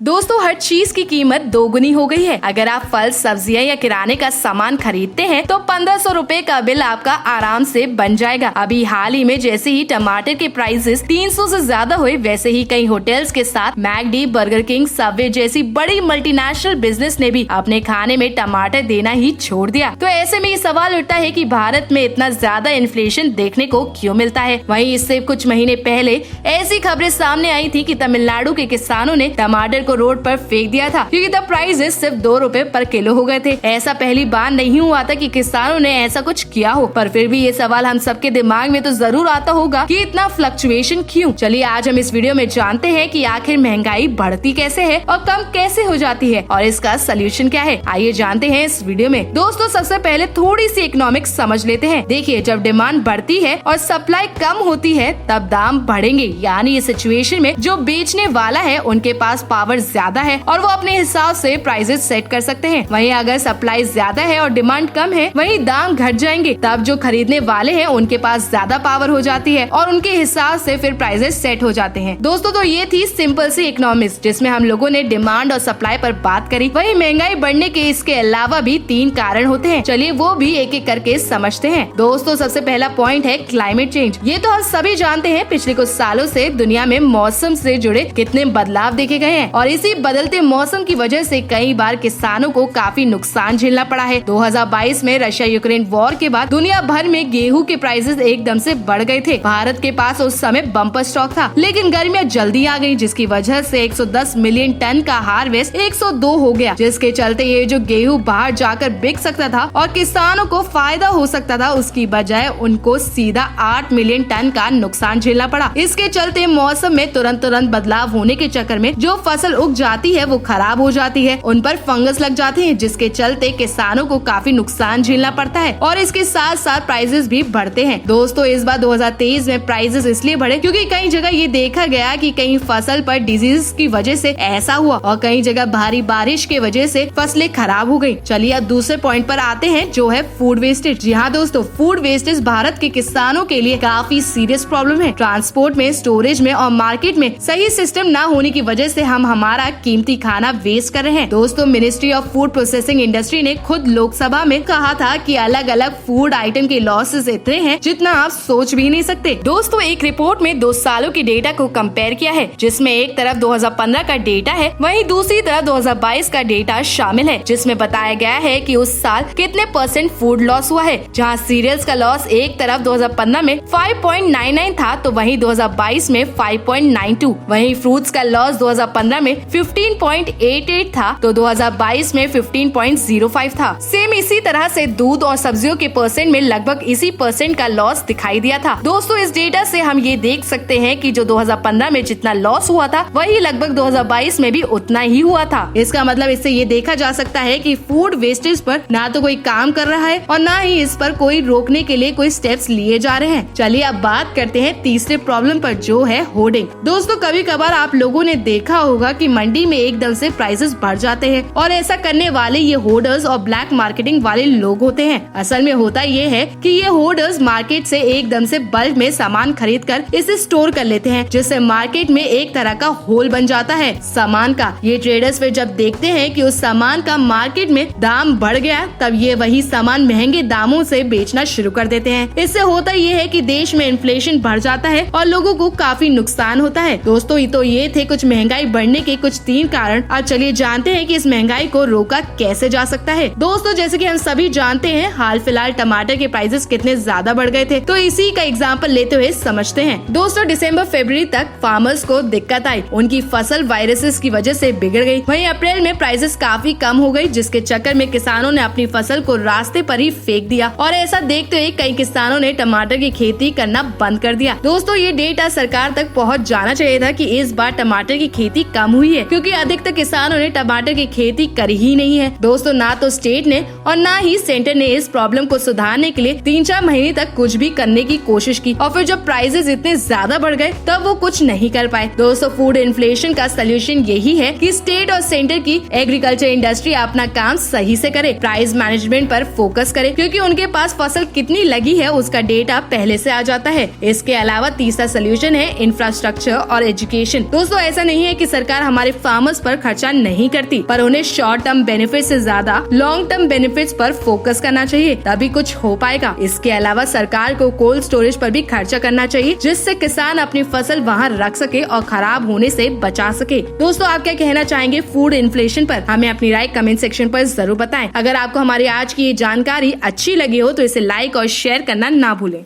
दोस्तों, हर चीज की कीमत दोगुनी हो गई है। अगर आप फल, सब्जियां या किराने का सामान खरीदते हैं तो 1500 रुपए का बिल आपका आराम से बन जाएगा। अभी हाल ही में जैसे ही टमाटर के प्राइसेस 300 से ज्यादा हुए, वैसे ही कई होटल्स के साथ मैकडी, बर्गर किंग, सबवे जैसी बड़ी मल्टीनेशनल बिजनेस ने भी अपने खाने में टमाटर देना ही छोड़ दिया। तो ऐसे में ये सवाल उठता है कि भारत में इतना ज्यादा इन्फ्लेशन देखने को क्यों मिलता है। वहीं इससे कुछ महीने पहले ऐसी खबरें सामने आई थी कि तमिलनाडु के किसानों ने टमाटर को रोड पर फेंक दिया था क्योंकि द प्राइसेस सिर्फ 2 रुपए पर किलो हो गए थे। ऐसा पहली बार नहीं हुआ था कि किसानों ने ऐसा कुछ किया हो, पर फिर भी ये सवाल हम सबके दिमाग में तो जरूर आता होगा कि इतना फ्लक्चुएशन क्यों। चलिए आज हम इस वीडियो में जानते हैं कि आखिर महंगाई बढ़ती कैसे है और कम कैसे हो जाती है और इसका सोल्यूशन क्या है। आइए जानते हैं इस वीडियो में। दोस्तों, सबसे पहले थोड़ी सी इकोनॉमिक्स समझ लेते हैं। देखिए, जब डिमांड बढ़ती है और सप्लाई कम होती है तब दाम बढ़ेंगे, यानी इस सिचुएशन में जो बेचने वाला है उनके पास पावर ज्यादा है और वो अपने हिसाब से प्राइसेस सेट कर सकते हैं। वहीं अगर सप्लाई ज्यादा है और डिमांड कम है, वहीं दाम घट जाएंगे। तब जो खरीदने वाले हैं उनके पास ज्यादा पावर हो जाती है और उनके हिसाब से फिर प्राइसेस सेट हो जाते हैं। दोस्तों, तो ये थी सिंपल सी इकोनॉमिक्स जिसमें हम लोगों ने डिमांड और सप्लाई पर बात करी। वहीं महंगाई बढ़ने के इसके अलावा भी 3 कारण होते हैं। चलिए वो भी एक एक करके समझते हैं। दोस्तों, सबसे पहला पॉइंट है क्लाइमेट चेंज। ये तो हम सभी जानते हैं, पिछले कुछ सालों से दुनिया में मौसम से जुड़े कितने बदलाव देखे गए हैं और इसी बदलते मौसम की वजह से कई बार किसानों को काफी नुकसान झेलना पड़ा है। 2022 में रशिया यूक्रेन वॉर के बाद दुनिया भर में गेहूं के प्राइसेस एकदम से बढ़ गए थे। भारत के पास उस समय बम्पर स्टॉक था, लेकिन गर्मियां जल्दी आ गई, जिसकी वजह से 110 मिलियन टन का हार्वेस्ट 102 हो गया, जिसके चलते ये जो गेहूं बाहर जाकर बिक सकता था और किसानों को फायदा हो सकता था, उसकी बजाय उनको सीधा 8 मिलियन टन का नुकसान झेलना पड़ा। इसके चलते मौसम में तुरंत बदलाव होने के चक्कर में जो फसल उग जाती है वो खराब हो जाती है, उन पर फंगस लग जाती है, जिसके चलते किसानों को काफी नुकसान झेलना पड़ता है और इसके साथ साथ प्राइसेस भी बढ़ते हैं। दोस्तों, इस बार 2023 में प्राइसेस इसलिए बढ़े क्योंकि कई जगह ये देखा गया कि कई फसल पर डिजीज की वजह से ऐसा हुआ और कई जगह भारी बारिश की वजह से फसलें खराब हो गयी। चलिए अब दूसरे पॉइंट पर आते हैं, जो है फूड वेस्टेज। जी हाँ दोस्तों, फूड वेस्टेज भारत के किसानों के लिए काफी सीरियस प्रॉब्लम है। ट्रांसपोर्ट में, स्टोरेज में और मार्केट में सही सिस्टम न होने की वजह से हम हमारा कीमती खाना वेस्ट कर रहे हैं। दोस्तों, ministry of food processing industry ने खुद लोकसभा में कहा था कि अलग अलग फूड आइटम के लॉसेस इतने हैं जितना आप सोच भी नहीं सकते। दोस्तों, एक रिपोर्ट में 2 सालों की डेटा को कंपेयर किया है, जिसमें एक तरफ 2015 का डेटा है, वहीं दूसरी तरफ 2022 का डेटा शामिल है, जिसमें बताया गया है कि उस साल कितने % फूड लॉस हुआ है। जहां सीरियल्स का लॉस एक तरफ 2015 में 5.99 था, तो वहीं 2022 में 5.92। वहीं फ्रूट्स का लॉस 2015 में 15.88 था, तो 2022 में 15.05 था। सेम इसी तरह से दूध और सब्जियों के % में लगभग इसी % का लॉस दिखाई दिया था। दोस्तों, इस डेटा से हम ये देख सकते हैं कि जो 2015 में जितना लॉस हुआ था, वही लगभग 2022 में भी उतना ही हुआ था। इसका मतलब इससे ये देखा जा सकता है कि फूड वेस्टेज पर ना तो कोई काम कर रहा है और ना ही इस पर कोई रोकने के लिए कोई स्टेप्स लिए जा रहे हैं। चलिए अब बात करते हैं तीसरे प्रॉब्लम पर, जो है होर्डिंग। दोस्तों, कभी कभार आप लोगों ने देखा होगा कि मंडी में एकदम से प्राइसेस बढ़ जाते हैं और ऐसा करने वाले ये होर्डर्स और ब्लैक मार्केटिंग वाले लोग होते हैं। असल में होता ये है कि ये होर्डर्स मार्केट से एकदम से बल्क में सामान खरीद कर इसे स्टोर कर लेते हैं, जिससे मार्केट में एक तरह का होल बन जाता है सामान का। ये ट्रेडर्स फिर जब देखते हैं कि उस सामान का मार्केट में दाम बढ़ गया, तब ये वही सामान महंगे दामों से बेचना शुरू कर देते हैं। इससे होता ये है कि देश में इन्फ्लेशन बढ़ जाता है और लोगों को काफी नुकसान होता है। दोस्तों, तो ये थे कुछ महंगाई बढ़ने के कुछ 3 कारण। अब चलिए जानते हैं कि इस महंगाई को रोका कैसे जा सकता है। दोस्तों, जैसे कि हम सभी जानते हैं, हाल फिलहाल टमाटर के प्राइसेस कितने ज्यादा बढ़ गए थे, तो इसी का एग्जांपल लेते हुए समझते हैं। दोस्तों, दिसंबर फरवरी तक फार्मर्स को दिक्कत आई, उनकी फसल वायरसेस की वजह से बिगड़ गई। वहीं अप्रैल में प्राइसेस काफी कम हो गई, जिसके चक्कर में किसानों ने अपनी फसल को रास्ते पर ही फेंक दिया और ऐसा देखते हुए कई किसानों ने टमाटर की खेती करना बंद कर दिया। दोस्तों, ये डेटा सरकार तक पहुँच जाना चाहिए था कि इस बार टमाटर की खेती कम हुई है, क्योंकि अधिकतर किसानों ने टमाटर की खेती करी ही नहीं है। दोस्तों, ना तो स्टेट ने और ना ही सेंटर ने इस प्रॉब्लम को सुधारने के लिए 3-4 महीने तक कुछ भी करने की कोशिश की और फिर जब प्राइसेस इतने ज्यादा बढ़ गए तब वो कुछ नहीं कर पाए। दोस्तों, फूड इन्फ्लेशन का सोल्यूशन यही है कि स्टेट और सेंटर की एग्रीकल्चर इंडस्ट्री अपना काम सही से करे, प्राइस मैनेजमेंट पर फोकस करे, क्योंकि उनके पास फसल कितनी लगी है उसका डेटा पहले से आ जाता है। इसके अलावा तीसरा सोल्यूशन है इंफ्रास्ट्रक्चर और एजुकेशन। दोस्तों, ऐसा नहीं है कि सरकार हमारे फार्मर्स पर खर्चा नहीं करती, पर उन्हें शॉर्ट टर्म बेनिफिट से ज्यादा लॉन्ग टर्म बेनिफिट्स पर फोकस करना चाहिए, तभी कुछ हो पाएगा। इसके अलावा सरकार को कोल्ड स्टोरेज पर भी खर्चा करना चाहिए, जिससे किसान अपनी फसल वहाँ रख सके और खराब होने से बचा सके। दोस्तों, आप क्या कहना चाहेंगे फूड इन्फ्लेशन पर? हमें अपनी राय कमेंट सेक्शन पर जरूर बताएं। अगर आपको हमारी आज की ये जानकारी अच्छी लगी हो तो इसे लाइक और शेयर करना ना भूलें।